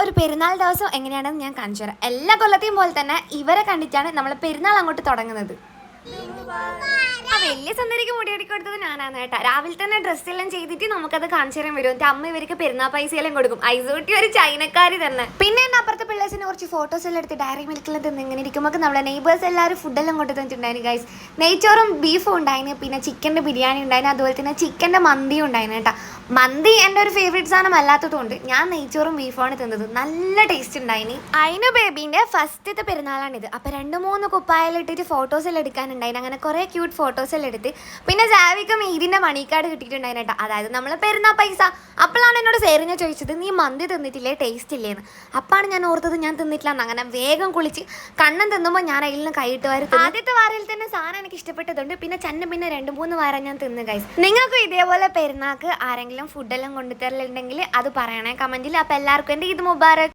ഒരു പെരുന്നാൾ ദിവസം എങ്ങനെയാണെന്ന് ഞാൻ കാണിച്ചു തരാം. എല്ലാ കൊല്ലത്തെയും പോലെ തന്നെ ഇവരെ കണ്ടിട്ടാണ് നമ്മൾ പെരുന്നാൾ അങ്ങോട്ട് തുടങ്ങുന്നത്. വലിയ സുന്ദരിക്ക് മുടിയൊടി കൊടുത്തത് ഞാനാണ് കേട്ടാ. രാവിലെ തന്നെ ഡ്രസ്സെല്ലാം ചെയ്തിട്ട് നമുക്കത് കാണിച്ചു തരാൻ വരും. എൻ്റെ അമ്മ ഇവർക്ക് പെരുന്നാൾ പൈസയെല്ലാം കൊടുക്കും. ഐസൂട്ടി ഒരു ചൈനക്കാരി തന്നെ. പിന്നെ എന്നെ അപ്പുറത്തെ പിള്ളേഴ്സിനെ കുറച്ച് ഫോട്ടോസ് എല്ലാം എടുത്ത് ഡയറി മിൽക്കിലെത്തി ഇങ്ങനെ ഇരിക്കുമ്പോൾ നമ്മളെ നെയ്ബേഴ്സ് എല്ലാവരും ഫുഡെല്ലാം കൊണ്ടു തന്നിട്ടുണ്ടായിരുന്നു ഗൈസ്. നെയ്ച്ചോറും ബീഫും ഉണ്ടായിരുന്നു, പിന്നെ ചിക്കൻ്റെ ബിരിയാണി ഉണ്ടായിരുന്നു, അതുപോലെ തന്നെ ചിക്കൻ്റെ മന്തിയും ഉണ്ടായിരുന്നു കേട്ടോ. മന്തി എൻ്റെ ഒരു ഫേവറേറ്റ് സാധനം അല്ലാത്തതുകൊണ്ട് ഞാൻ നെയ്ച്ചോറും ബീഫുമാണ് തിന്നത്. നല്ല ടേസ്റ്റ് ഉണ്ടായിന്. അതിന് ബേബീൻ്റെ ഫസ്റ്റത്തെ പെരുന്നാളാണിത്. അപ്പോൾ 2-3 കുപ്പായിലിട്ടിട്ട് ഫോട്ടോസ് എല്ലാം എടുക്കാനുണ്ടായിരുന്നു. അങ്ങനെ കുറേ ക്യൂട്ട് ഫോട്ടോസ് എല്ലാം എടുത്ത് പിന്നെ ജാവിക്ക് മീരിൻ്റെ മണിക്കാർഡ് കിട്ടിയിട്ടുണ്ടായിരുന്നു കേട്ടോ. അതായത് നമ്മൾ പെരുന്നാൾ പൈസ. അപ്പോഴാണ് എന്നോട് സേറിനെ ചോദിച്ചത് നീ മന്തി തിന്നിട്ടില്ലേ, ടേസ്റ്റ് ഇല്ലേന്ന്. അപ്പാണ് ഞാൻ ഓർത്തത് ഞാൻ തിന്നിട്ടില്ല. അങ്ങനെ വേഗം കുളിച്ച് കണ്ണൻ തിന്നുമ്പോൾ ഞാൻ അതിൽ നിന്ന് കൈയിട്ട് വാരി. ആദ്യത്തെ വാരയിൽ തന്നെ സാധനം എനിക്ക് ഇഷ്ടപ്പെട്ടതുണ്ട്. പിന്നെ 2-3 വാരം ഞാൻ തിന്നു ഗൈസ്. നിങ്ങൾക്കും ഇതേപോലെ പെരുന്നാൾക്ക് ആരെങ്കിലും ഫുഡെല്ലാം കൊണ്ടുതരലുണ്ടെങ്കിൽ അത് പറയണേ കമൻറ്റിൽ. അപ്പോൾ എല്ലാവർക്കും എൻ്റെ ഈദ് മുബാറക്.